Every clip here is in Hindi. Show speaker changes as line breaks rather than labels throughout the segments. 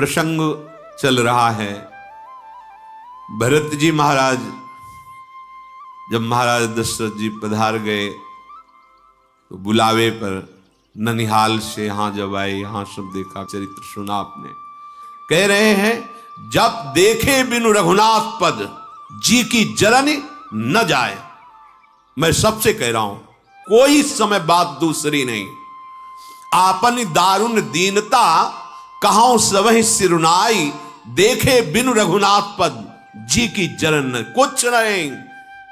प्रसंग चल रहा है। भरत जी महाराज, जब महाराज दशरथ जी पधार गए तो बुलावे पर ननिहाल से यहां जब आए, यहां सब देखा, चरित्र सुना आपने। कह रहे हैं जब देखे बिनु रघुनाथ पद जी की जरन न जाए। मैं सबसे कह रहा हूं, कोई समय बात दूसरी नहीं। आपन दारुण दीनता कहां सबहि सिरुनाई, देखे बिनु रघुनाथ पद जी की जरन न। कुछ नहीं,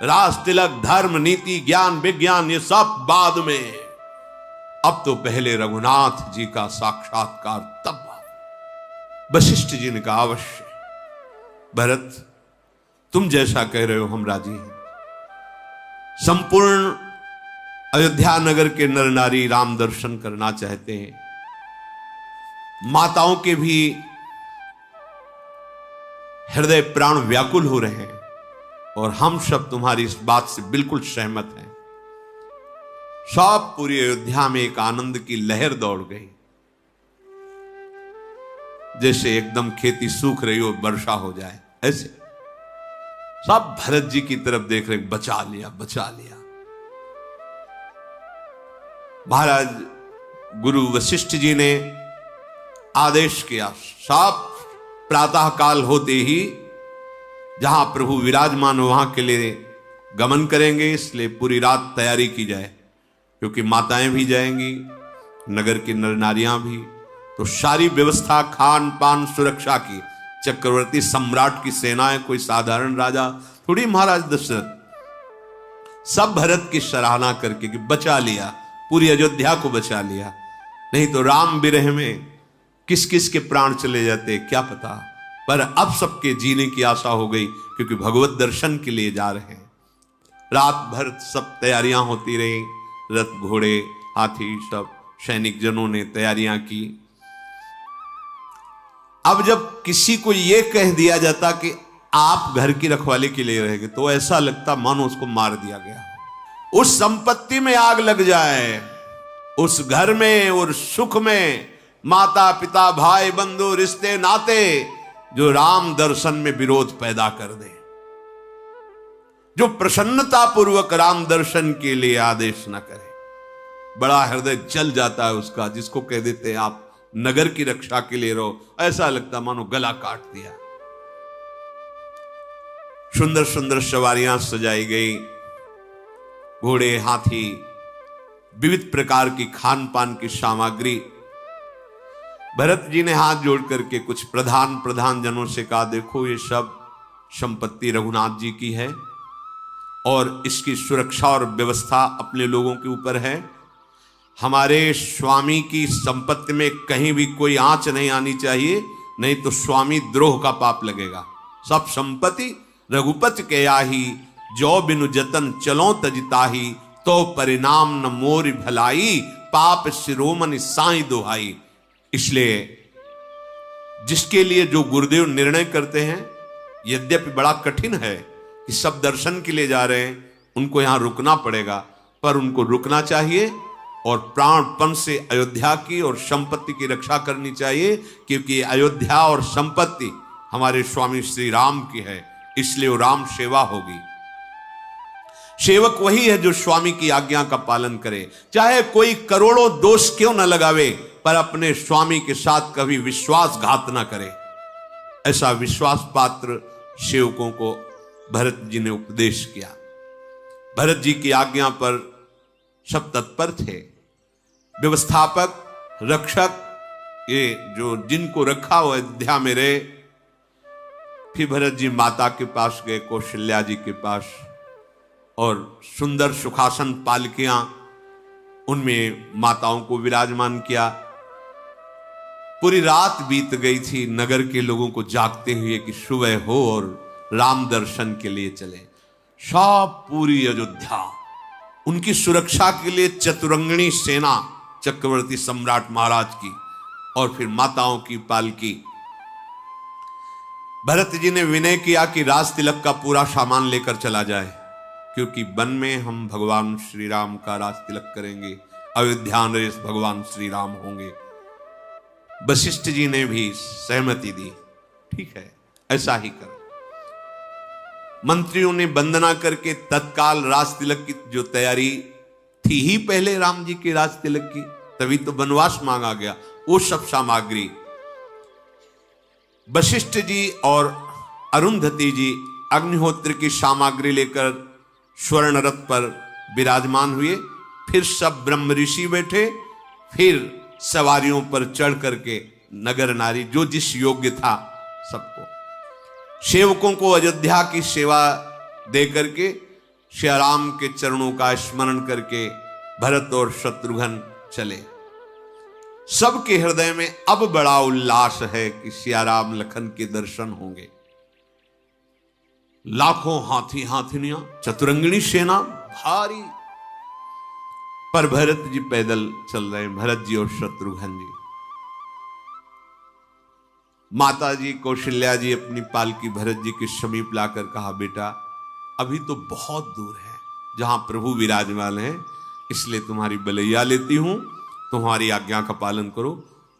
राज तिलक धर्म नीति ज्ञान विज्ञान ये सब बाद में, अब तो पहले रघुनाथ जी का साक्षात्कार तब। वशिष्ठ जी ने कहा अवश्य भरत, तुम जैसा कह रहे हो हम राजी हैं। संपूर्ण अयोध्या नगर के नर नारी राम दर्शन करना चाहते हैं। माताओं के भी हृदय प्राण व्याकुल हो रहे हैं और हम सब तुम्हारी इस बात से बिल्कुल सहमत हैं। सब पूरी अयोध्या में एक आनंद की लहर दौड़ गई, जैसे एकदम खेती सूख रही हो, वर्षा हो जाए, ऐसे सब भरत जी की तरफ देख रहे, बचा लिया बचा लिया। महाराज गुरु वशिष्ठ जी ने आदेश किया, सब प्रातः काल होते ही जहां प्रभु विराजमान हो वहां के लिए गमन करेंगे, इसलिए पूरी रात तैयारी की जाए, क्योंकि माताएं भी जाएंगी, नगर की नर नारियां भी। तो सारी व्यवस्था खान पान सुरक्षा की, चक्रवर्ती सम्राट की सेनाएं, कोई साधारण राजा थोड़ी महाराज दशरथ। सब भरत की सराहना करके कि बचा लिया, पूरी अयोध्या को बचा लिया, नहीं तो राम विरह में किस किस के प्राण चले जाते क्या पता। पर अब सबके जीने की आशा हो गई, क्योंकि भगवत दर्शन के लिए जा रहे हैं। रात भर सब तैयारियां होती रही, रथ घोड़े हाथी सब सैनिक जनों ने तैयारियां की। अब जब किसी को यह कह दिया जाता कि आप घर की रखवाली के लिए रहेंगे, तो ऐसा लगता मानो उसको मार दिया गया, उस संपत्ति में आग लग जाए, उस घर में और सुख में माता पिता भाई बंधु रिश्ते नाते जो राम दर्शन में विरोध पैदा कर दे, जो प्रसन्नता पूर्वक राम दर्शन के लिए आदेश न करे। बड़ा हृदय जल जाता है उसका, जिसको कह देते हैं आप नगर की रक्षा के लिए रहो, ऐसा लगता मानो गला काट दिया। सुंदर सुंदर सवारियां सजाई गई, घोड़े हाथी विविध प्रकार की खान पान की सामग्री। भरत जी ने हाथ जोड़ करके कुछ प्रधान जनों से कहा, देखो ये सब संपत्ति रघुनाथ जी की है और इसकी सुरक्षा और व्यवस्था अपने लोगों के ऊपर है। हमारे स्वामी की संपत्ति में कहीं भी कोई आंच नहीं आनी चाहिए, नहीं तो स्वामी द्रोह का पाप लगेगा। सब संपत्ति रघुपति के आही, जो बिनु जतन चलो तजिताही, तो परिणाम न मोर भलाई, पाप शिरोमणि साई दोहाई। इसलिए जिसके लिए जो गुरुदेव निर्णय करते हैं, यद्यपि बड़ा कठिन है कि सब दर्शन के लिए जा रहे हैं, उनको यहां रुकना पड़ेगा, पर उनको रुकना चाहिए और प्राणपण से अयोध्या की और संपत्ति की रक्षा करनी चाहिए, क्योंकि अयोध्या और संपत्ति हमारे स्वामी श्री राम की है, इसलिए वो राम सेवा होगी। सेवक वही है जो स्वामी की आज्ञा का पालन करे, चाहे कोई करोड़ों दोष क्यों न लगावे, पर अपने स्वामी के साथ कभी विश्वासघात न करे। ऐसा विश्वास पात्र सेवकों को भरत जी ने उपदेश किया। भरत जी की आज्ञा पर सब तत्पर थे। व्यवस्थापक रक्षक, ये जो जिनको रखा हो अयोध्या में रहे। फिर भरत जी माता के पास गए, कौशल्या जी के पास, और सुंदर सुखासन पालकियां, उनमें माताओं को विराजमान किया। पूरी रात बीत गई थी नगर के लोगों को जागते हुए कि सुबह हो और राम दर्शन के लिए चले। सब पूरी अयोध्या उनकी सुरक्षा के लिए चतुरंगिणी सेना चक्रवर्ती सम्राट महाराज की और फिर माताओं की पालकी। भरत जी ने विनय किया कि राज तिलक का पूरा सामान लेकर चला जाए, क्योंकि वन में हम भगवान श्री राम का राज तिलक करेंगे, अयोध्या नरेश भगवान श्री राम होंगे। वशिष्ठ जी ने भी सहमति दी, ठीक है ऐसा ही करो। मंत्रियों ने वंदना करके तत्काल राज तिलक की जो तैयारी थी ही पहले राम जी के राज तिलक की, तभी तो वनवास मांगा गया, वो सब सामग्री वशिष्ठ जी और अरुंधति जी अग्निहोत्र की सामग्री लेकर स्वर्ण रथ पर विराजमान हुए। फिर सब ब्रह्म ऋषि बैठे, फिर सवारियों पर चढ़ करके नगर नारी जो जिस योग्य था सबको, सेवकों को अयोध्या की सेवा दे करके श्री राम के चरणों का स्मरण करके भरत और शत्रुघ्न चले। सबके हृदय में अब बड़ा उल्लास है कि सियाराम लखन के दर्शन होंगे। लाखों हाथी हाथिनियां, चतुरंगिणी सेना भारी, पर भरत जी पैदल चल रहे हैं, भरत जी और शत्रुघ्न जी। माता जी कौशल्या जी अपनी पालकी भरत जी के समीप लाकर कहा, बेटा अभी तो बहुत दूर है जहां प्रभु विराजमान है, इसलिए तुम्हारी बलैया लेती हूं, तुम्हारी आज्ञा का पालन करो,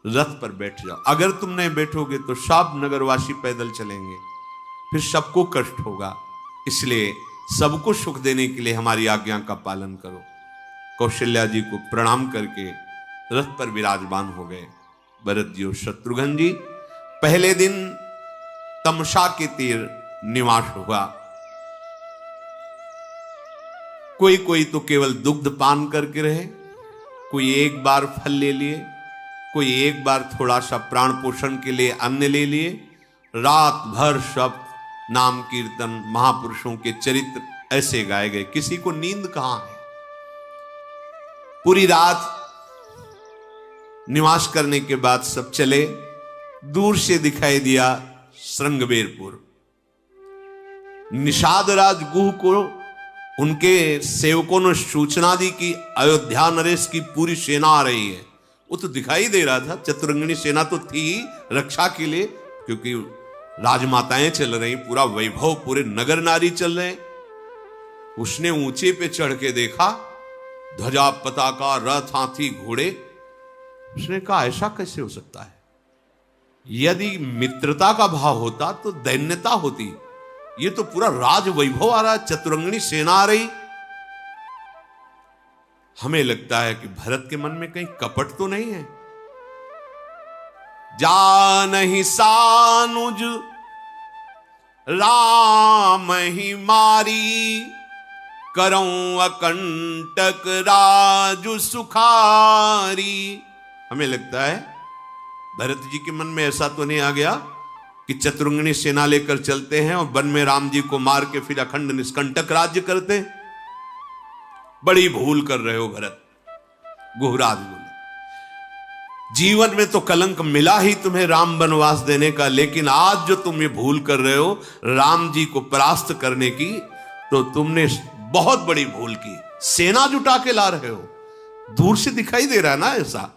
रथ पर बैठ जाओ। अगर तुम नहीं बैठोगे तो सब नगरवासी पैदल चलेंगे, फिर सबको कष्ट होगा, इसलिए सबको सुख देने के लिए हमारी आज्ञा का पालन करो। कौशल्या जी को प्रणाम करके रथ पर विराजमान हो गए भरत जी और शत्रुघ्न जी। पहले दिन तमसा के तीर निवास हुआ। कोई कोई तो केवल दुग्ध पान करके रहे, कोई एक बार फल ले लिए, कोई एक बार थोड़ा सा प्राण पोषण के लिए अन्न ले लिए। रात भर शब्द, नाम कीर्तन, महापुरुषों के चरित्र ऐसे गाए गए, किसी को नींद कहां है। पूरी रात निवास करने के बाद सब चले। दूर से दिखाई दिया श्रृंगबेरपुर। निषाद राज गुह को उनके सेवकों ने सूचना दी कि अयोध्या नरेश की पूरी सेना आ रही है। वो तो दिखाई दे रहा था, चतुरंगिणी सेना तो थी ही रक्षा के लिए, क्योंकि राजमाताएं चल रही, पूरा वैभव, पूरे नगर नारी चल रहे। उसने ऊंचे पे चढ़ के देखा, ध्वजा पताका, रथ, हाथी, घोड़े। उसने कहा ऐसा कैसे हो सकता है? यदि मित्रता का भाव होता तो दैन्यता होती, ये तो पूरा राज वैभव आ रहा है, चतुरंगिणी सेना आ रही। हमें लगता है कि भरत के मन में कहीं कपट तो नहीं है। जानहि सानुज राम ही मारी, करऊं अकंटक राजु सुखारी। हमें लगता है भरत जी के मन में ऐसा तो नहीं आ गया कि चतुरंगिणी सेना लेकर चलते हैं और वन में राम जी को मार के फिर अखंड निष्कंटक राज्य करते हैं। बड़ी भूल कर रहे हो भरत। गुहराज बोले, जीवन में तो कलंक मिला ही तुम्हें राम वनवास देने का, लेकिन आज जो तुम ये भूल कर रहे हो राम जी को परास्त करने की, तो तुमने बहुत बड़ी भूल की। सेना जुटा के ला रहे हो, दूर से दिखाई दे रहा है ना ऐसा।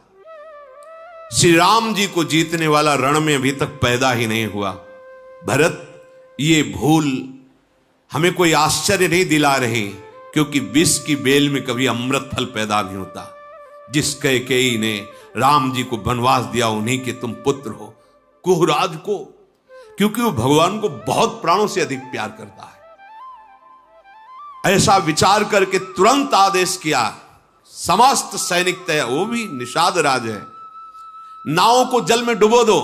श्री राम जी को जीतने वाला रण में अभी तक पैदा ही नहीं हुआ। भरत, ये भूल हमें कोई आश्चर्य नहीं दिला रही, क्योंकि विष की बेल में कभी अमृत फल पैदा नहीं होता। जिस कैकेयी ने राम जी को वनवास दिया, उन्हीं के तुम पुत्र हो। कुहराज को, क्योंकि वो भगवान को बहुत प्राणों से अधिक प्यार करता है। ऐसा विचार करके तुरंत आदेश किया, समस्त सैनिक तय, वो भी निषाद राज है, नावों को जल में डुबो दो,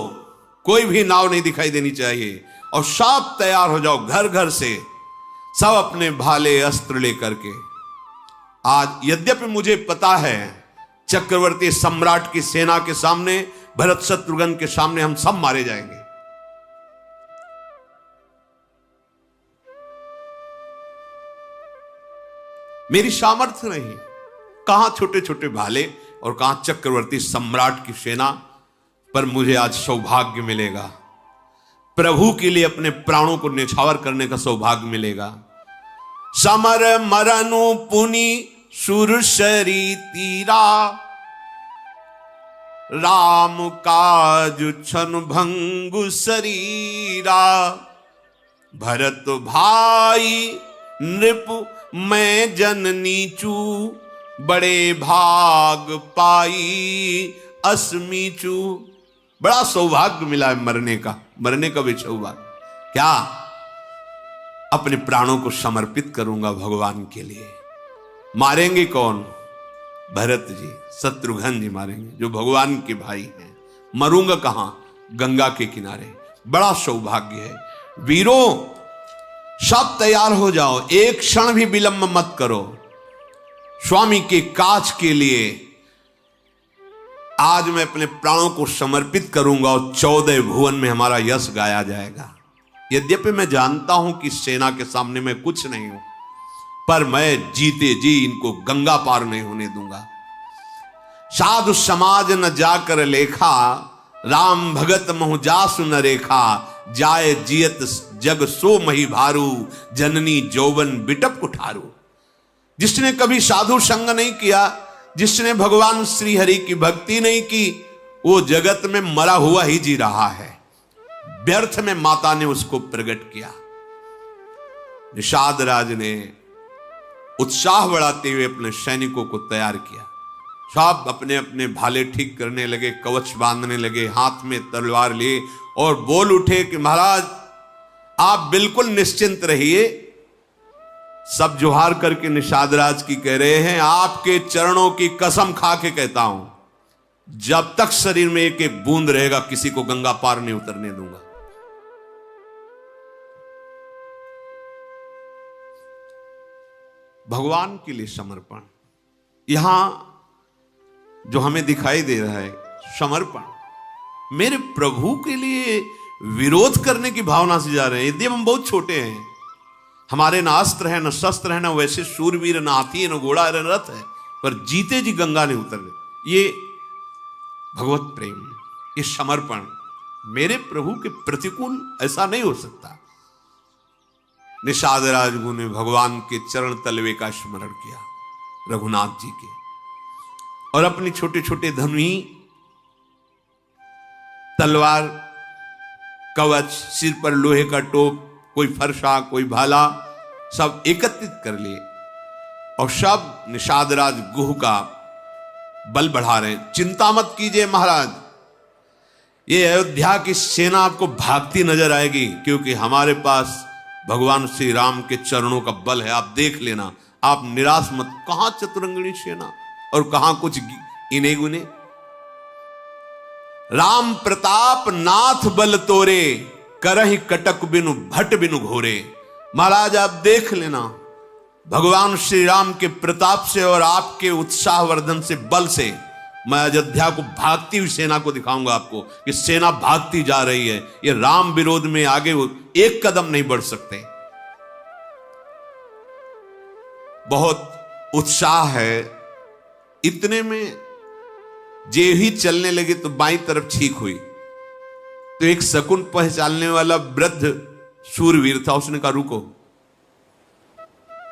कोई भी नाव नहीं दिखाई देनी चाहिए, और सब तैयार हो जाओ, घर घर से सब अपने भाले अस्त्र लेकर के। आज यद्यपि मुझे पता है चक्रवर्ती सम्राट की सेना के सामने, भरत शत्रुघ्न के सामने हम सब मारे जाएंगे, मेरी सामर्थ्य नहीं। कहां छोटे छोटे भाले और कहां चक्रवर्ती सम्राट की सेना, पर मुझे आज सौभाग्य मिलेगा, प्रभु के लिए अपने प्राणों को न्यौछावर करने का सौभाग्य मिलेगा। समर मरनु पुनि सुरसरी तीरा, राम काज छन भंगु शरीरा। भरत भाई नृप मैं जननीचू, बड़े भाग पाई असमीचू। बड़ा सौभाग्य मिला है मरने का भी सौभाग्य। क्या? अपने प्राणों को समर्पित करूंगा भगवान के लिए। मारेंगे कौन? भरत जी, शत्रुघ्न जी मारेंगे, जो भगवान के भाई हैं। मरूंगा कहां? गंगा के किनारे। बड़ा सौभाग्य है। वीरों, सब तैयार हो जाओ, एक क्षण भी विलंब मत करो। स्वामी के काज के लिए आज मैं अपने प्राणों को समर्पित करूंगा और 14 भुवन में हमारा यश गाया जाएगा। यद्यपि मैं जानता हूं कि सेना के सामने मैं कुछ नहीं हूं, पर मैं जीते जी इनको गंगा पार नहीं होने दूंगा। साधु समाज न जाकर लेखा, राम भगत महु जासु न रेखा। जाए जियत जग सो मही भारू, जननी जौवन बिटप कुठारू। जिसने कभी साधु संग नहीं किया, जिसने भगवान श्री हरि की भक्ति नहीं की, वो जगत में मरा हुआ ही जी रहा है। व्यर्थ में माता ने उसको प्रकट किया। निषाद राज ने उत्साह बढ़ाते हुए अपने सैनिकों को तैयार किया। सब अपने अपने भाले ठीक करने लगे, कवच बांधने लगे, हाथ में तलवार लिए और बोल उठे कि महाराज आप बिल्कुल निश्चिंत रहिए। सब जोहार करके निषाद राज की कह रहे हैं, आपके चरणों की कसम खा के कहता हूं, जब तक शरीर में एक एक बूंद रहेगा किसी को गंगा पार नहीं उतरने दूंगा। भगवान के लिए समर्पण, यहां जो हमें दिखाई दे रहा है समर्पण, मेरे प्रभु के लिए विरोध करने की भावना से जा रहे हैं। यदि हम बहुत छोटे हैं, हमारे ना अस्त्र है, न शस्त्र है, न वैसे शूरवीर, न हाथी है, न घोड़ा है, न रथ है, पर जीते जी गंगा नहीं उतर रहे। ये भगवत प्रेम, ये समर्पण मेरे प्रभु के प्रतिकूल ऐसा नहीं हो सकता। निषाद राजगुरु ने भगवान के चरण तलवे का स्मरण किया, रघुनाथ जी के, और अपनी छोटे छोटे धनुही, तलवार, कवच, सिर पर लोहे का टोप, कोई फरसा, कोई भाला, सब एकत्रित कर लिए और सब निषाद राज गुह का बल बढ़ा रहे हैं। चिंता मत कीजिए महाराज, ये अयोध्या की सेना आपको भागती नजर आएगी, क्योंकि हमारे पास भगवान श्री राम के चरणों का बल है। आप देख लेना, आप निराश मत। कहां चतुरंगिणी सेना और कहां कुछ इने गुने। राम प्रताप नाथ बल तोरे, करहि कटक बिनु भट बिनु घोरे। महाराज आप देख लेना, भगवान श्री राम के प्रताप से और आपके उत्साहवर्धन से, बल से, मैं अयोध्या को भागती हुई सेना को दिखाऊंगा आपको कि सेना भागती जा रही है। ये राम विरोध में आगे एक कदम नहीं बढ़ सकते। बहुत उत्साह है। इतने में जे ही चलने लगे तो बाईं तरफ छींक हुई, तो एक शकुन पहचानने वाला वृद्ध शूरवीर था, उसने कहा रुको,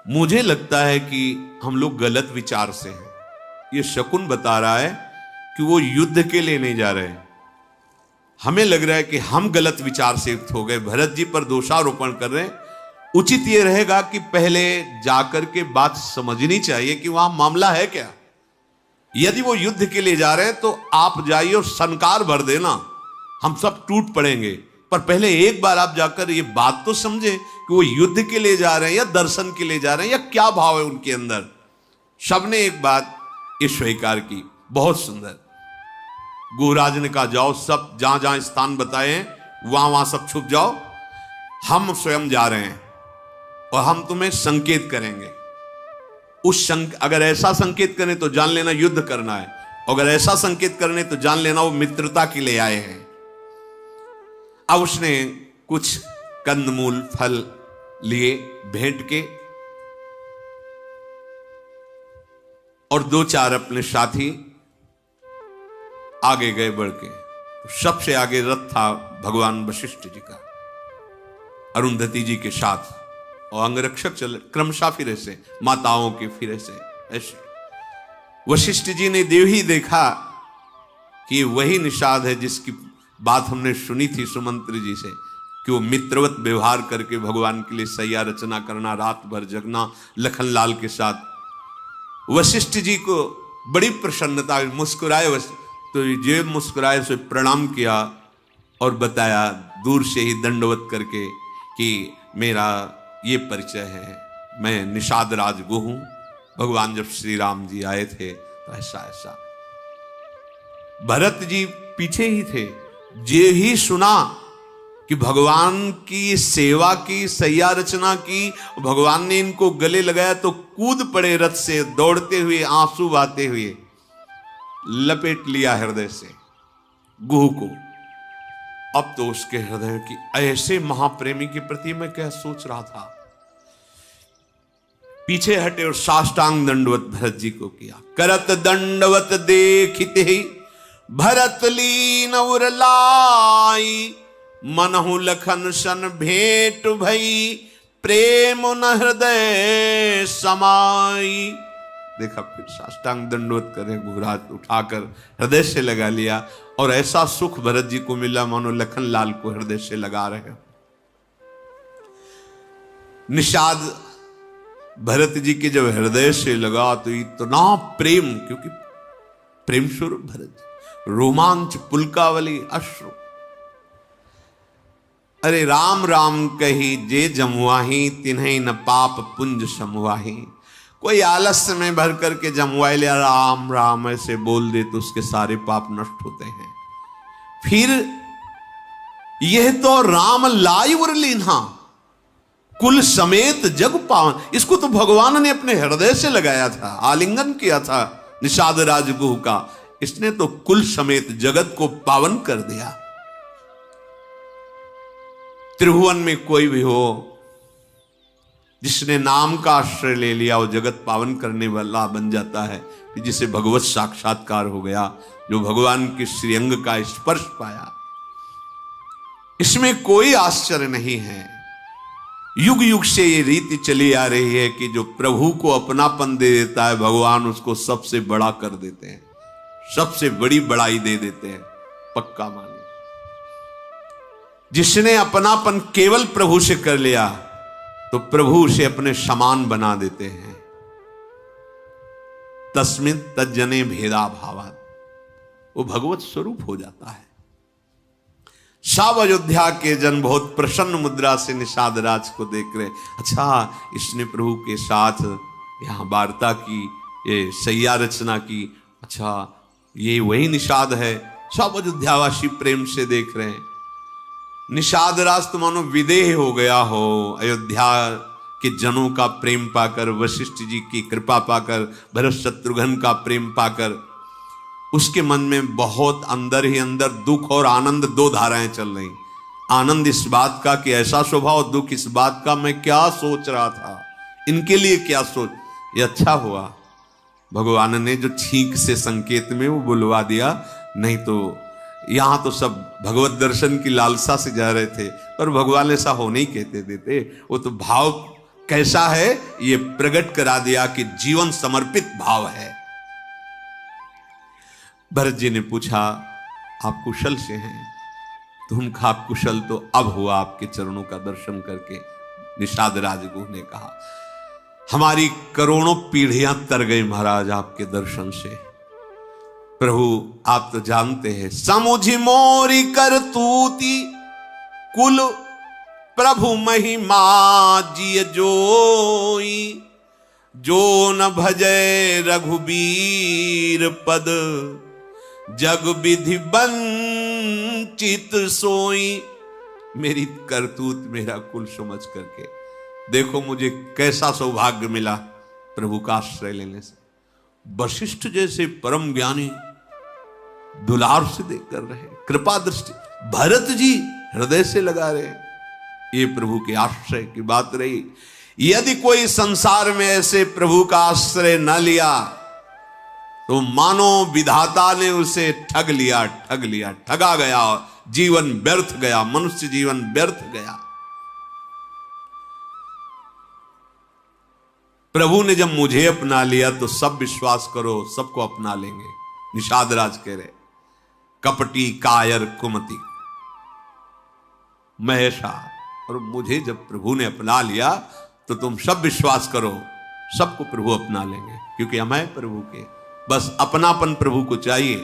मुझे लगता है कि हम लोग गलत विचार से हैं। ये शकुन बता रहा है कि वो युद्ध के लिए नहीं जा रहे हैं। हमें लग रहा है कि हम गलत विचार से युक्त हो गए, भरत जी पर दोषारोपण कर रहे हैं। उचित ये रहेगा कि पहले जाकर के बात समझनी चाहिए कि वहां मामला है क्या। यदि वो युद्ध के लिए जा रहे हैं तो आप जाइए और सनकार भर देना, हम सब टूट पड़ेंगे, पर पहले एक बार आप जाकर ये बात तो समझे कि वो युद्ध के लिए जा रहे हैं या दर्शन के लिए जा रहे हैं, या क्या भाव है उनके अंदर। सबने एक बात ये स्वीकार की, बहुत सुंदर। गुरुराज ने कहा जाओ, सब जहां जहां स्थान बताए हैं वहां वहां सब छुप जाओ, हम स्वयं जा रहे हैं और हम तुम्हें संकेत करेंगे। अगर ऐसा संकेत करें तो जान लेना युद्ध करना है, अगर ऐसा संकेत करने तो जान लेना वो मित्रता के लिए आए हैं। अब उसने कुछ कंदमूल फल लिए भेंट के, और दो चार अपने साथी आगे गए बढ़ के। तो सबसे आगे रथ था भगवान वशिष्ठ जी का, अरुंधति जी के साथ, और अंगरक्षक चल क्रमशः फिर ऐसे, माताओं के फिर ऐसे। वशिष्ठ जी ने देव ही देखा कि वही निषाद है जिसकी बात हमने सुनी थी सुमंत्र जी से, कि वो मित्रवत व्यवहार करके भगवान के लिए सैया रचना करना, रात भर जगना लखनलाल के साथ। वशिष्ठ जी को बड़ी प्रसन्नता, मुस्कुराए। तो ये मुस्कुराए से प्रणाम किया और बताया दूर से ही दंडवत करके कि मेरा ये परिचय है, मैं निषाद राज गुह हूं। भगवान जब श्री राम जी आए थे तो ऐसा ऐसा। भरत जी पीछे ही थे, जे ही सुना कि भगवान की सेवा की, सैया रचना की, भगवान ने इनको गले लगाया तो कूद पड़े रथ से, दौड़ते हुए, आंसू बहाते हुए लपेट लिया हृदय से गुह को। अब तो उसके हृदय की ऐसे महाप्रेमी के प्रति मैं क्या सोच रहा था। पीछे हटे और साष्टांग दंडवत भरत जी को किया। करत दंडवत देखते ही भरत लीन उर लाई, मनहु लखन सन भेंट भई, प्रेम न हृदय समाई। देखा, फिर साष्टांग दंडवत करे, घुरात उठाकर हृदय से लगा लिया और ऐसा सुख भरत जी को मिला मानो लखन लाल को हृदय से लगा रहे हो। निषाद भरत जी के जब हृदय से लगा तो इतना प्रेम, क्योंकि प्रेम स्वरूप भरत जी, रोमांच, पुलकावली, अश्रु। अरे राम राम कही जे जमुआही, तिन्हीं न पाप पुंज समुआही। कोई आलस्य में भर करके जमुआ लिया राम राम ऐसे बोल दे तो उसके सारे पाप नष्ट होते हैं। फिर यह तो राम लाई उर लीन्हा, कुल समेत जग पावन। इसको तो भगवान ने अपने हृदय से लगाया था, आलिंगन किया था निषाद राजगुह का। इसने तो कुल समेत जगत को पावन कर दिया। त्रिभुवन में कोई भी हो, जिसने नाम का आश्रय ले लिया, वो जगत पावन करने वाला बन जाता है। जिसे भगवत साक्षात्कार हो गया, जो भगवान के श्रीअंग का स्पर्श पाया, इसमें कोई आश्चर्य नहीं है। युग युग से ये रीति चली आ रही है कि जो प्रभु को अपनापन दे देता है, भगवान उसको सबसे बड़ा कर देते हैं, सबसे बड़ी बड़ाई दे देते हैं। पक्का मानिए, जिसने अपनापन केवल प्रभु से कर लिया तो प्रभु उसे अपने समान बना देते हैं। तस्मिन् तज्जने भेदा भावात्, वो भगवत स्वरूप हो जाता है। सब अयोध्या के जन बहुत प्रसन्न मुद्रा से निषाद राज को देख रहे। अच्छा, इसने प्रभु के साथ यहां वार्ता की, ये सैया रचना की, अच्छा ये वही निषाद है। सब अयोध्यावासी प्रेम से देख रहे हैं। निषाद राज तो मानो विदेह हो गया हो, अयोध्या के जनों का प्रेम पाकर, वशिष्ठ जी की कृपा पाकर, भरत शत्रुघ्न का प्रेम पाकर, उसके मन में बहुत अंदर ही अंदर दुख और आनंद, दो धाराएं चल रही। आनंद इस बात का कि ऐसा स्वभाव, दुख इस बात का मैं क्या सोच रहा था, इनके लिए क्या सोच। ये अच्छा हुआ भगवान ने जो छींक से संकेत में वो बुलवा दिया, नहीं तो यहां तो सब भगवत दर्शन की लालसा से जा रहे थे, पर भगवान ऐसा हो नहीं कहते देते। वो तो भाव कैसा है ये प्रकट करा दिया कि जीवन समर्पित भाव है। भरत जी ने पूछा, आप कुशल से हैं? तुम खा कुशल तो अब हुआ आपके चरणों का दर्शन करके। निषाद राजगुह ने कहा, हमारी करोड़ों पीढ़ियां तर गई महाराज आपके दर्शन से। प्रभु आप तो जानते हैं, समुझ मोरी करतूती, कुल प्रभु महिमा जिय जोई, जो न भजय रघुबीर पद, जग विधि वंचित सोई। मेरी करतूत, मेरा कुल समझ करके देखो मुझे कैसा सौभाग्य मिला प्रभु का आश्रय लेने से। वशिष्ठ जैसे परम ज्ञानी दुलार से देख कर रहे, कृपा दृष्टि, भरत जी हृदय से लगा रहे, ये प्रभु के आश्रय की बात रही। यदि कोई संसार में ऐसे प्रभु का आश्रय न लिया तो मानो विधाता ने उसे ठग लिया, ठगा गया, जीवन व्यर्थ गया, मनुष्य जीवन व्यर्थ गया। प्रभु ने जब मुझे अपना लिया तो सब विश्वास करो सबको अपना लेंगे। निषाद राज कह रहे, कपटी कायर कुमति महेशा, और मुझे जब प्रभु ने अपना लिया तो तुम सब विश्वास करो सबको प्रभु अपना लेंगे, क्योंकि हम हैं प्रभु के। बस अपनापन प्रभु को चाहिए।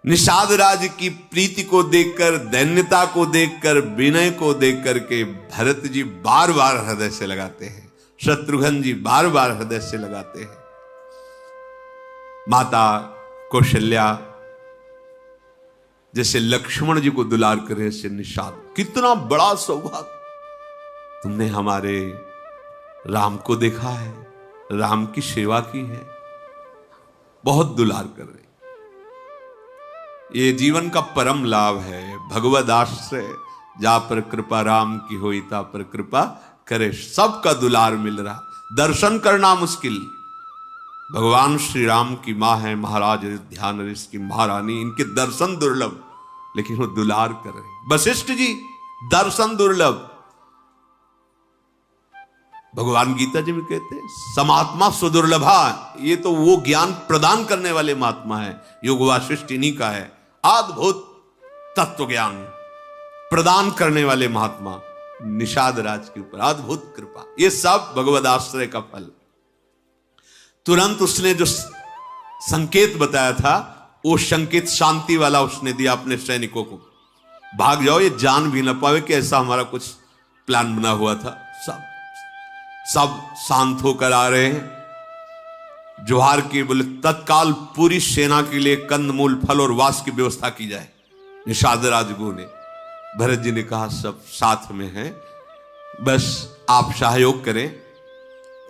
निषाद राज की प्रीति को देखकर, दैन्यता को देखकर, विनय को देख करके भरत जी बार बार हृदय से लगाते हैं, शत्रुघ्न जी बार बार हृदय से लगाते हैं। माता कौशल्या जैसे लक्ष्मण जी को दुलार करे, ऐसे निषाद, कितना बड़ा सौभाग्य, तुमने हमारे राम को देखा है, राम की सेवा की है, बहुत दुलार कर रहे। ये जीवन का परम लाभ है, भगवद आश्रय जा पर कृपा राम की होई ता पर कृपा करे, सबका दुलार मिल रहा, दर्शन करना मुश्किल। भगवान श्री राम की मां है महाराज ध्यानरिस की महारानी, इनके दर्शन दुर्लभ, लेकिन वो दुलार कर रहे। वशिष्ठ जी दर्शन दुर्लभ, भगवान गीता जी में कहते हैं समात्मा सुदुर्लभा, ये तो वो ज्ञान प्रदान करने वाले महात्मा है, योग वासिष्ठ इन्हीं का है, अद्भुत तत्व ज्ञान प्रदान करने वाले महात्मा निषाद राज के ऊपर अद्भुत कृपा, ये सब भगवद आश्रय का फल। तुरंत उसने जो संकेत बताया था, वो संकेत शांति वाला उसने दिया अपने सैनिकों को, भाग जाओ, ये जान भी ना पावे कि ऐसा हमारा कुछ प्लान बना हुआ था। सब शांत होकर आ रहे हैं, जोहार की बोले तत्काल पूरी सेना के लिए कंदमूल, फल और वास की व्यवस्था की जाए। निषाद राजगुरु ने, भरत जी ने कहा सब साथ में हैं, बस आप सहयोग करें,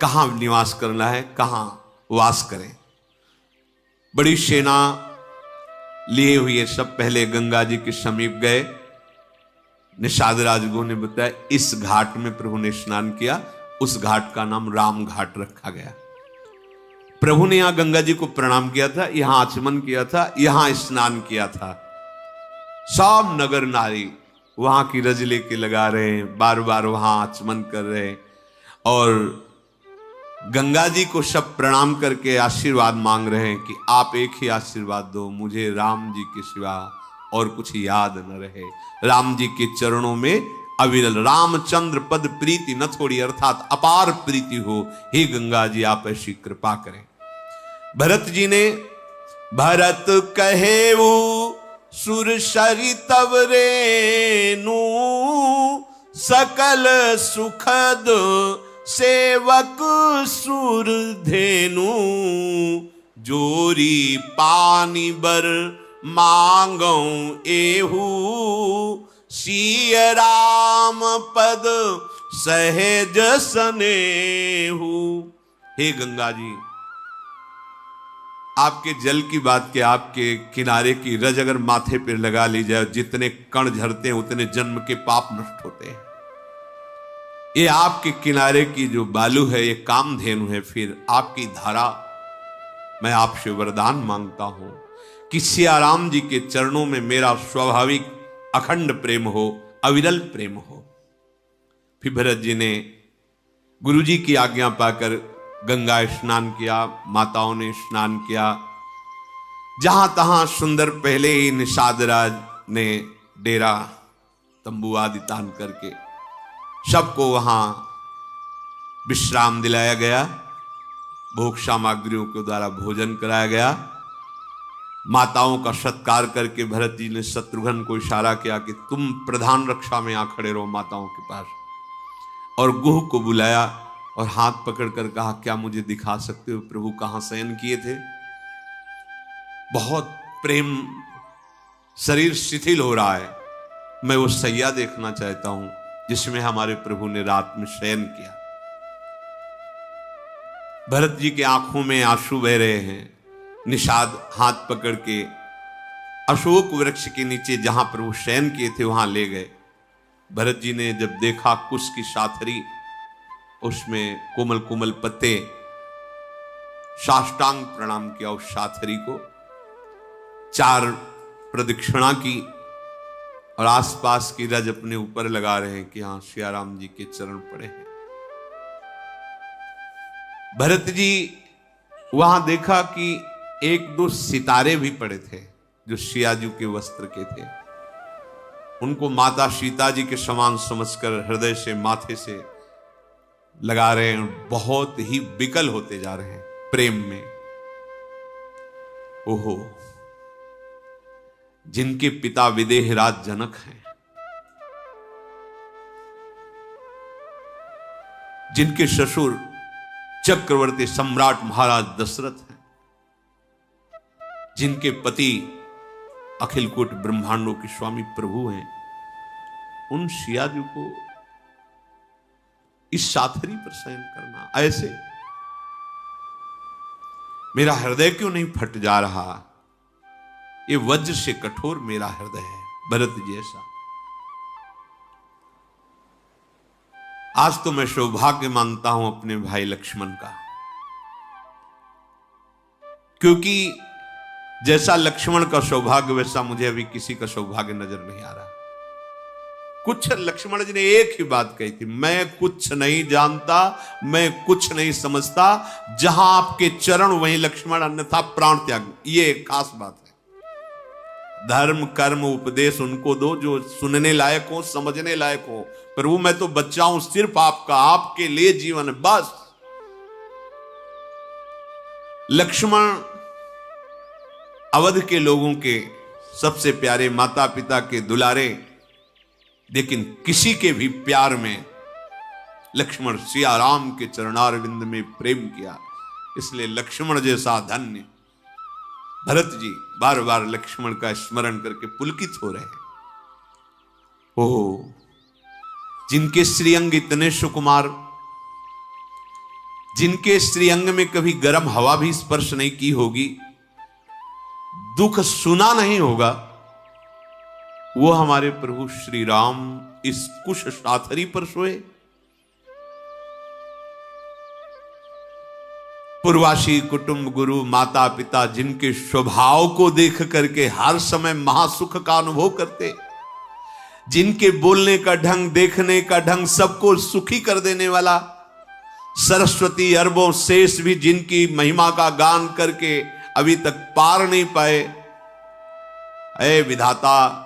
कहां निवास करना है, कहां वास करें। बड़ी सेना लिए हुए सब पहले गंगा जी के समीप गए। निषाद राजगुरु ने बताया इस घाट में प्रभु ने स्नान किया, उस घाट का नाम राम घाट रखा गया। प्रभु ने यहां गंगा जी को प्रणाम किया था, यहां आचमन किया था, यहां स्नान किया था। सब नगर नारी वहां की रज लेके लगा रहे हैं, बार बार वहां आचमन कर रहे हैं, और गंगा जी को सब प्रणाम करके आशीर्वाद मांग रहे हैं कि आप एक ही आशीर्वाद दो, मुझे राम जी के सिवा और कुछ याद न रहे, राम जी के चरणों में अविरल रामचंद्र पद प्रीति न थोड़ी, अर्थात अपार प्रीति हो, हे गंगा जी आप ऐसी कृपा करें। भरत जी ने, भरत कहे वो सुर सरि तव रेनु, सकल सुखद सेवक सुर धेनु, जोरी पानी बर मांगो एहू, सिय राम पद सहज सनेहू। हे गंगा जी, आपके जल की बात के, आपके किनारे की रज अगर माथे पर लगा ली जाए, जितने कण झरते हैं उतने जन्म के पाप नष्ट होते हैं। ये आपके किनारे की जो बालू है, ये कामधेनु है, फिर आपकी धारा, मैं आपसे वरदान मांगता हूं कि सियाराम जी के चरणों में मेरा स्वाभाविक अखंड प्रेम हो, अविरल प्रेम हो। फिर भरत जी ने गुरु जी की आज्ञा पाकर गंगा स्नान किया, माताओं ने स्नान किया, जहां तहां सुंदर, पहले ही निषाद राज ने डेरा तंबू आदि तान करके सबको वहां विश्राम दिलाया गया, भोग सामग्रियों के द्वारा भोजन कराया गया। माताओं का सत्कार करके भरत जी ने शत्रुघ्न को इशारा किया कि तुम प्रधान रक्षा में आ खड़े रहो माताओं के पास, और गुह को बुलाया और हाथ पकड़कर कहा क्या मुझे दिखा सकते हो प्रभु कहां शयन किए थे? बहुत प्रेम, शरीर शिथिल हो रहा है, मैं वो सैया देखना चाहता हूं जिसमें हमारे प्रभु ने रात में शयन किया। भरत जी के आंखों में आंसू बह रहे हैं। निषाद हाथ पकड़ के अशोक वृक्ष के नीचे जहां प्रभु शयन किए थे वहां ले गए। भरत जी ने जब देखा कुश की साथरी, उसमें कोमल कोमल पत्ते, साष्टांग प्रणाम किया उस साथरी को, 4 प्रदक्षिणा की और आसपास की रज अपने ऊपर लगा रहे हैं कि हां सियाराम जी के चरण पड़े हैं। भरत जी वहां देखा कि 1-2 सितारे भी पड़े थे जो सियाजू के वस्त्र के थे। उनको माता सीता जी के समान समझकर हृदय से, माथे से लगा रहे हैं, बहुत ही विकल होते जा रहे हैं प्रेम में। ओहो, जिनके पिता विदेहराज जनक हैं, जिनके ससुर चक्रवर्ती सम्राट महाराज दशरथ हैं, जिनके पति अखिल कोटि ब्रह्मांडों के स्वामी प्रभु हैं, उन सिया जी को इस साथरी पर शयन करना, ऐसे मेरा हृदय क्यों नहीं फट जा रहा? ये वज्र से कठोर मेरा हृदय है भरत जैसा। आज तो मैं सौभाग्य मानता हूं अपने भाई लक्ष्मण का, क्योंकि जैसा लक्ष्मण का सौभाग्य वैसा मुझे अभी किसी का सौभाग्य नजर नहीं आ रहा। कुछ लक्ष्मण जी ने एक ही बात कही थी, मैं कुछ नहीं जानता, मैं कुछ नहीं समझता, जहां आपके चरण वहीं लक्ष्मण, अन्यथा प्राण त्याग। ये एक खास बात है। धर्म कर्म उपदेश उनको दो जो सुनने लायक हो, समझने लायक हो। प्रभु मैं तो बच्चा हूं सिर्फ आपका, आपके लिए जीवन है बस। लक्ष्मण अवध के लोगों के सबसे प्यारे, माता पिता के दुलारे, लेकिन किसी के भी प्यार में लक्ष्मण सिया राम के चरणारविंद में प्रेम किया। इसलिए लक्ष्मण जैसा धन्य भरत जी बार बार लक्ष्मण का स्मरण करके पुलकित हो रहे हैं। ओह, जिनके श्रीअंग इतने सुकुमार, जिनके श्रीअंग में कभी गर्म हवा भी स्पर्श नहीं की होगी, दुख सुना नहीं होगा, वो हमारे प्रभु श्री राम इस कुश साथरी पर सोए। पूर्वासी कुटुंब, गुरु, माता पिता, जिनके स्वभाव को देख करके हर समय महासुख का अनुभव करते, जिनके बोलने का ढंग, देखने का ढंग सबको सुखी कर देने वाला, सरस्वती अरबों शेष भी जिनकी महिमा का गान करके अभी तक पार नहीं पाए। ऐ विधाता,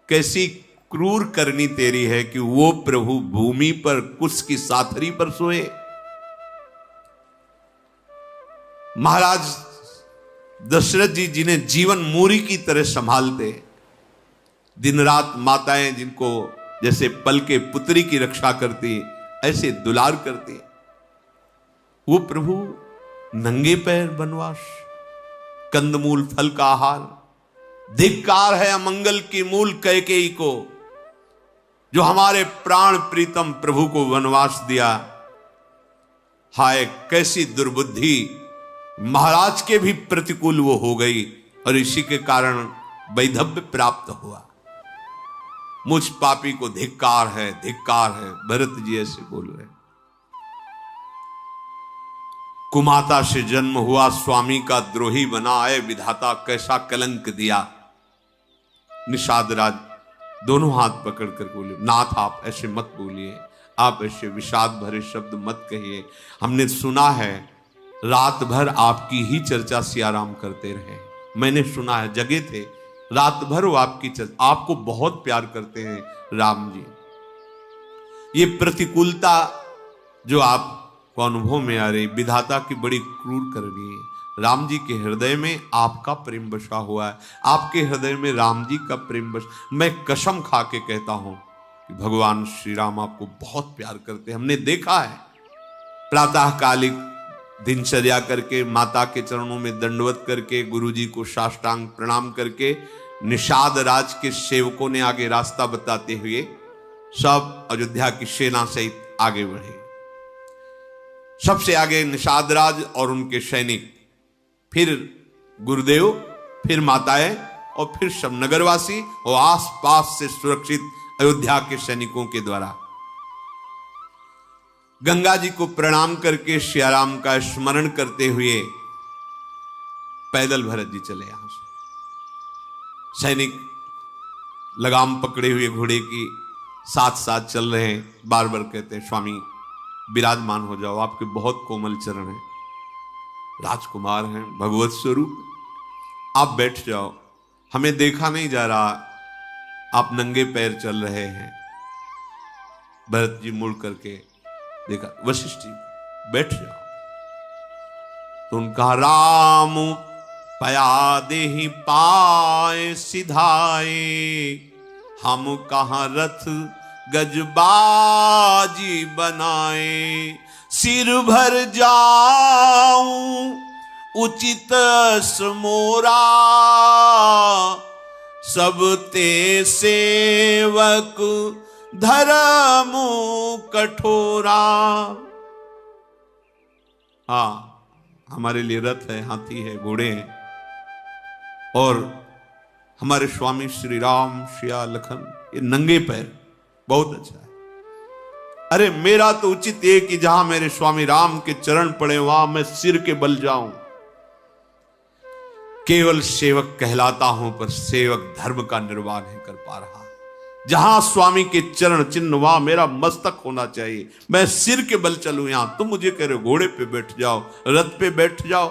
कैसी क्रूर करनी तेरी है कि वो प्रभु भूमि पर कुश की साथरी पर सोए। महाराज दशरथ जी जिन्हें जीवन मूरी की तरह संभालते, दिन रात माताएं जिनको जैसे पल के पुत्री की रक्षा करती, ऐसे दुलार करती, वो प्रभु नंगे पैर वनवास, कंदमूल फल का आहार। धिक्कार है अमंगल की मूल कैकेयी को, जो हमारे प्राण प्रीतम प्रभु को वनवास दिया। हाय कैसी दुर्बुद्धि, महाराज के भी प्रतिकूल वो हो गई और इसी के कारण वैधव्य प्राप्त हुआ। मुझ पापी को धिक्कार है, धिक्कार है। भरत जी ऐसे बोल रहे। कुमाता से जन्म हुआ, स्वामी का द्रोही बना, आए विधाता कैसा कलंक दिया। निषाद राज दोनों हाथ पकड़ कर बोले, नाथ आप ऐसे मत बोलिए, आप ऐसे विषाद भरे शब्द मत कहिए। हमने सुना है रात भर आपकी ही चर्चा सियाराम करते रहे। मैंने सुना है, जगे थे रात भर वो आपकी चर्चा, आपको बहुत प्यार करते हैं राम जी। ये प्रतिकूलता जो आपको अनुभव में आ रही, विधाता की बड़ी क्रूर करनी है। राम जी के हृदय में आपका प्रेम बसा हुआ है, आपके हृदय में राम जी का प्रेम बस। मैं कसम खा के कहता हूं कि भगवान श्री राम आपको बहुत प्यार करते हैं। हमने देखा है प्रातःकालिक दिनचर्या करके, माता के चरणों में दंडवत करके, गुरुजी को साष्टांग प्रणाम करके, निषाद राज के सेवकों ने आगे रास्ता बताते हुए सब अयोध्या की सेना सहित आगे बढ़े। सबसे आगे निषाद राज और उनके सैनिक, फिर गुरुदेव, फिर माताएं और फिर सब नगरवासी और आसपास से सुरक्षित अयोध्या के सैनिकों के द्वारा। गंगा जी को प्रणाम करके सियाराम का स्मरण करते हुए पैदल भरत जी चले। यहां से सैनिक लगाम पकड़े हुए घोड़े की साथ साथ चल रहे हैं। बार बार कहते हैं, स्वामी विराजमान हो जाओ, आपके बहुत कोमल चरण हैं, राजकुमार हैं, भगवत स्वरूप, आप बैठ जाओ, हमें देखा नहीं जा रहा, आप नंगे पैर चल रहे हैं। भरत जी मुड़ करके देखा, वशिष्ठ जी बैठ जाओ। तो उनका राम पया देहि पाए सिधाए, हम कहाँ रथ गजबाजी बनाए। सिर भर जाऊं उचित समोरा, सब ते सेवक धर्म कठोरा। हाँ, हमारे लिए रथ है, हाथी है, घोड़े हैं, और हमारे स्वामी श्री राम, सिया, लखन ये नंगे पैर, बहुत अच्छा है। अरे मेरा तो उचित है कि जहां मेरे स्वामी राम के चरण पड़े वहां मैं सिर के बल जाऊं। केवल सेवक कहलाता हूं पर सेवक धर्म का निर्वाह नहीं कर पा रहा। जहां स्वामी के चरण चिन्ह वहां मेरा मस्तक होना चाहिए, मैं सिर के बल चलूं। यहां तुम मुझे कह रहे हो घोड़े पे बैठ जाओ, रथ पे बैठ जाओ।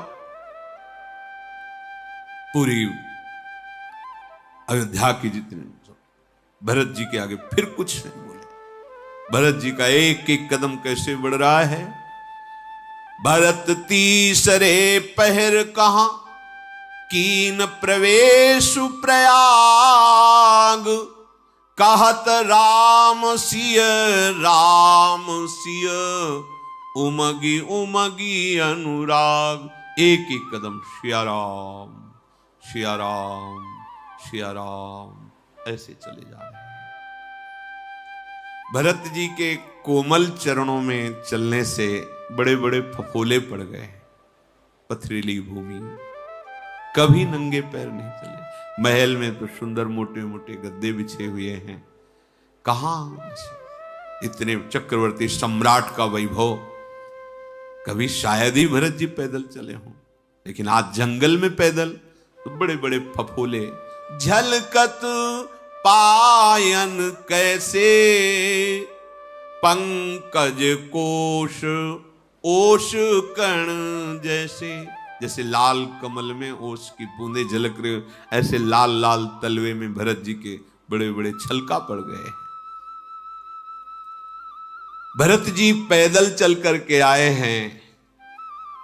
पूरी अयोध्या की जितने भरत जी के आगे फिर कुछ नहीं बोले। भरत जी का एक एक कदम कैसे बढ़ रहा है। भरत तीसरे पहर कहां कीन प्रवेश प्रयाग, कहत राम सिय उमगी उमगी अनुराग। एक एक कदम सिया राम सिया राम सिया राम ऐसे चले जा रहे हैं। भरत जी के कोमल चरणों में चलने से बड़े बड़े फफोले पड़ गए। पथरीली भूमि, कभी नंगे पैर नहीं चले। महल में तो सुंदर मोटे मोटे गद्दे बिछे हुए हैं, कहां इतने चक्रवर्ती सम्राट का वैभव। कभी शायद ही भरत जी पैदल चले हों, लेकिन आज जंगल में पैदल तो बड़े बड़े फफोले। झलकत पायन कैसे पंकज कोश ओश कण जैसे। जैसे लाल कमल में ओस की बूंदे झलक रहे, ऐसे लाल लाल तलवे में भरत जी के बड़े बड़े छलका पड़ गए। भरत जी पैदल चल करके आए हैं,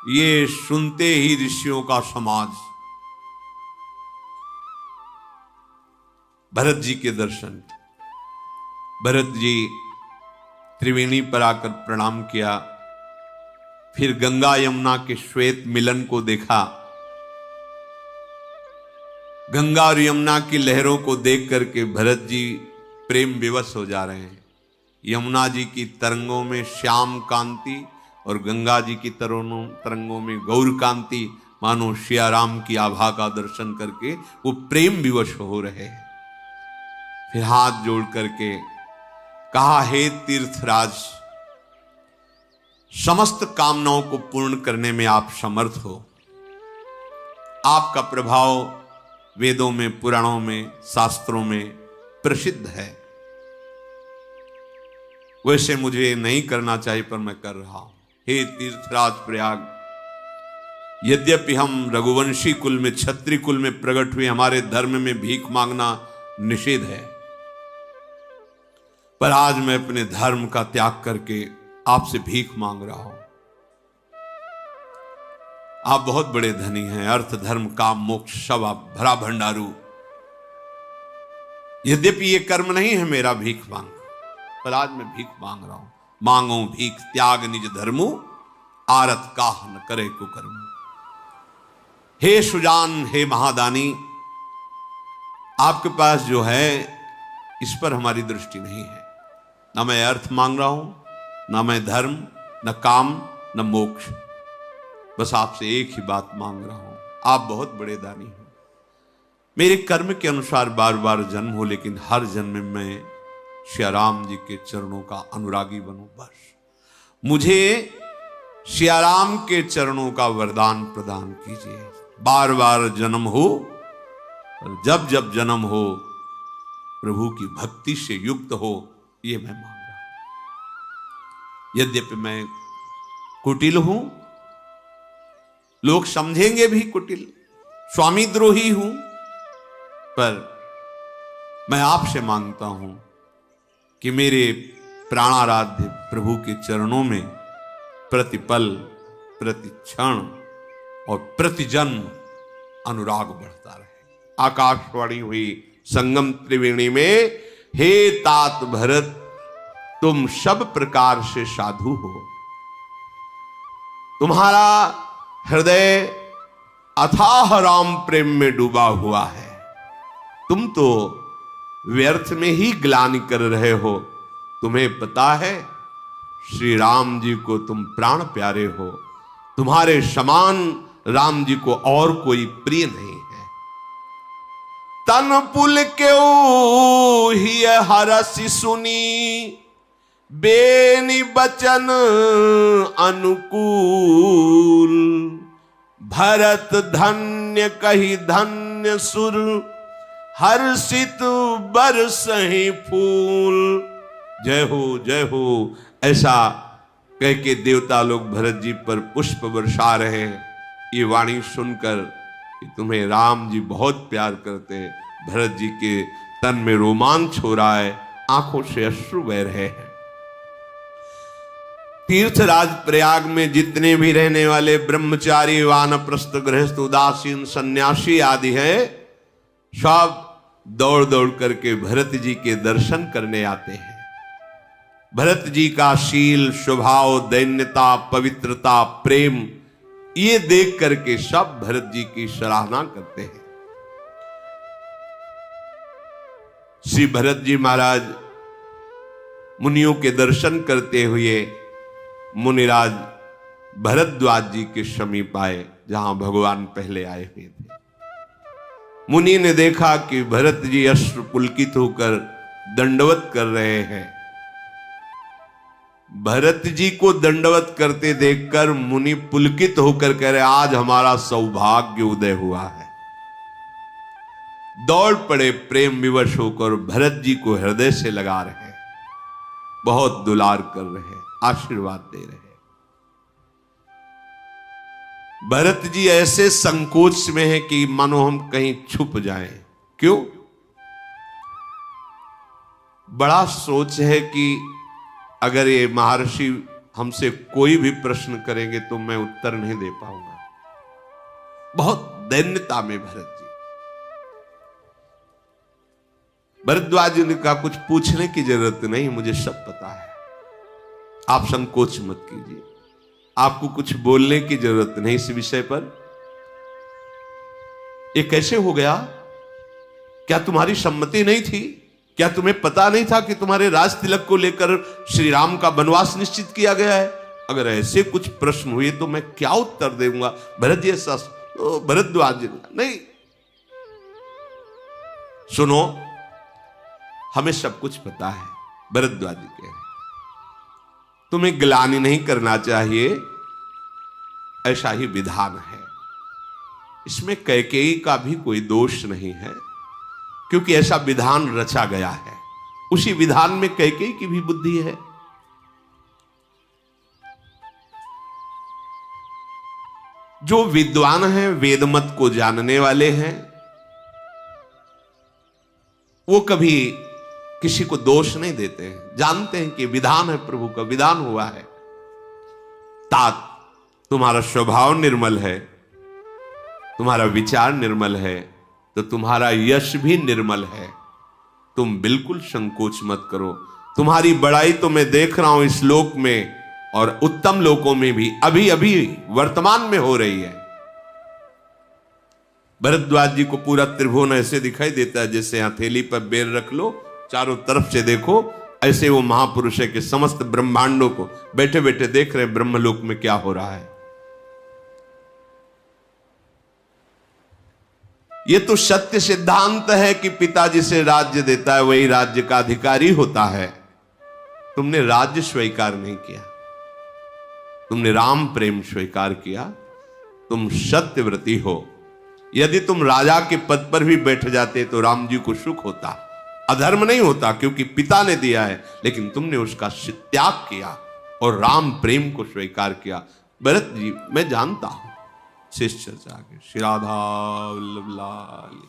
ये सुनते ही ऋषियों का समाज भरत जी के दर्शन। भरत जी त्रिवेणी पर आकर प्रणाम किया, फिर गंगा यमुना के श्वेत मिलन को देखा। गंगा और यमुना की लहरों को देख करके भरत जी प्रेम विवश हो जा रहे हैं। यमुना जी की तरंगों में श्याम कांति और गंगा जी की तरंगों में गौर कांति, मानो सिया राम की आभा का दर्शन करके वो प्रेम विवश हो रहे हैं। फिर हाथ जोड़ करके कहा, हे तीर्थराज, समस्त कामनाओं को पूर्ण करने में आप समर्थ हो। आपका प्रभाव वेदों में, पुराणों में, शास्त्रों में प्रसिद्ध है। वैसे मुझे नहीं करना चाहिए पर मैं कर रहा हूं। हे तीर्थराज प्रयाग, यद्यपि हम रघुवंशी कुल में, क्षत्रिय कुल में प्रकट हुए, हमारे धर्म में भीख मांगना निषेध है, पर आज मैं अपने धर्म का त्याग करके आपसे भीख मांग रहा हूं। आप बहुत बड़े धनी हैं, अर्थ धर्म काम मोक्ष सब आप भरा भंडारू। यद्यपि ये कर्म नहीं है मेरा भीख मांग, पर आज मैं भीख मांग रहा हूं। मांगो भीख त्याग निज धर्मु, आरत काह न करे कुकर्म। हे सुजान, हे महादानी, आपके पास जो है इस पर हमारी दृष्टि नहीं है। ना मैं अर्थ मांग रहा हूं, ना मैं धर्म, न काम, न मोक्ष। बस आपसे एक ही बात मांग रहा हूं, आप बहुत बड़े दानी हो। मेरे कर्म के अनुसार बार बार जन्म हो, लेकिन हर जन्म में मैं श्री राम जी के चरणों का अनुरागी बनूं। बस मुझे श्री राम के चरणों का वरदान प्रदान कीजिए। बार बार जन्म हो और जब जब जन्म हो प्रभु की भक्ति से युक्त हो, ये मैं मांग रहा हूं। यद्यपि मैं कुटिल हूं, लोग समझेंगे भी कुटिल, स्वामी द्रोही हूं, पर मैं आपसे मांगता हूं कि मेरे प्राणाराध्य प्रभु के चरणों में प्रतिपल, प्रति क्षण और प्रति जन्म अनुराग बढ़ता रहे। आकाशवाणी हुई संगम त्रिवेणी में, हे तात भरत तुम सब प्रकार से साधु हो, तुम्हारा हृदय अथाह राम प्रेम में डूबा हुआ है, तुम तो व्यर्थ में ही ग्लानि कर रहे हो। तुम्हें पता है श्री राम जी को तुम प्राण प्यारे हो, तुम्हारे समान राम जी को और कोई प्रिय नहीं है। तन पुल क्यों ही हरसि सुनी, बेनि बचन अनुकूल, भरत धन्य कही धन्य सुर, हर्षित बरसहि फूल। जय हो ऐसा कह के देवता लोग भरत जी पर पुष्प बरसा रहे हैं। ये वाणी सुनकर कि तुम्हें राम जी बहुत प्यार करते हैं, भरत जी के तन में रोमांच हो रहा है, आंखों से अश्रु बह रहे हैं। तीर्थराज प्रयाग में जितने भी रहने वाले ब्रह्मचारी, वानप्रस्थ, गृहस्थ, उदासीन, सन्यासी आदि हैं, सब दौड़ दौड़ करके भरत जी के दर्शन करने आते हैं। भरत जी का शील, स्वभाव, दैन्यता, पवित्रता, प्रेम, ये देख करके सब भरत जी की सराहना करते हैं। श्री भरत जी महाराज मुनियों के दर्शन करते हुए मुनिराज भरद्वाज जी के समीप आए, जहां भगवान पहले आए हुए थे। मुनि ने देखा कि भरत जी अश्रु पुलकित होकर दंडवत कर रहे हैं। भरत जी को दंडवत करते देखकर मुनि पुलकित होकर कह रहे, आज हमारा सौभाग्य उदय हुआ है। दौड़ पड़े, प्रेम विवश होकर भरत जी को हृदय से लगा रहे हैं, बहुत दुलार कर रहे हैं, आशीर्वाद दे रहे हैं। भरत जी ऐसे संकोच में हैं कि मानो हम कहीं छुप जाएं। क्यों? बड़ा सोच है कि अगर ये महर्षि हमसे कोई भी प्रश्न करेंगे तो मैं उत्तर नहीं दे पाऊंगा। बहुत दैन्यता में भरत जी। भरद्वाज जी ने कहा, कुछ पूछने की जरूरत नहीं, मुझे सब पता है, आप संकोच मत कीजिए, आपको कुछ बोलने की जरूरत नहीं इस विषय पर। ये कैसे हो गया? क्या तुम्हारी सम्मति नहीं थी? क्या तुम्हें पता नहीं था कि तुम्हारे राज तिलक को लेकर श्री राम का वनवास निश्चित किया गया है? अगर ऐसे कुछ प्रश्न हुए तो मैं क्या उत्तर दूंगा? भरत जी ऐसा भरद्वाज जी नहीं, सुनो, हमें सब कुछ पता है। भरद्वाज जी कह रहे, तुम्हें ग्लानि नहीं करना चाहिए, ऐसा ही विधान है। इसमें कैकेयी का भी कोई दोष नहीं है, क्योंकि ऐसा विधान रचा गया है। उसी विधान में कैकेयी की भी बुद्धि है। जो विद्वान हैं, वेदमत को जानने वाले हैं, वो कभी किसी को दोष नहीं देते हैं, जानते हैं कि विधान है, प्रभु का विधान हुआ है। तात, तुम्हारा स्वभाव निर्मल है, तुम्हारा विचार निर्मल है, तो तुम्हारा यश भी निर्मल है। तुम बिल्कुल संकोच मत करो। तुम्हारी बड़ाई तो मैं देख रहा हूं इस लोक में और उत्तम लोकों में भी अभी अभी वर्तमान में हो रही है। भरद्वाज जी को पूरा त्रिभुवन ऐसे दिखाई देता है जैसे हथेली पर बेर रख लो, चारों तरफ से देखो, ऐसे वो महापुरुष है कि समस्त ब्रह्मांडों को बैठे बैठे देख रहे हैं ब्रह्मलोक में क्या हो रहा है। ये तो सत्य सिद्धांत है कि पिता जिसे राज्य देता है वही राज्य का अधिकारी होता है। तुमने राज्य स्वीकार नहीं किया, तुमने राम प्रेम स्वीकार किया। तुम सत्यव्रती हो। यदि तुम राजा के पद पर भी बैठ जाते तो राम जी को सुख होता, अधर्म नहीं होता, क्योंकि पिता ने दिया है। लेकिन तुमने उसका त्याग किया और राम प्रेम को स्वीकार किया। भरत जी, मैं जानता हूं। शेष चर्चा आगे। श्री राधा वल्लभ लाल।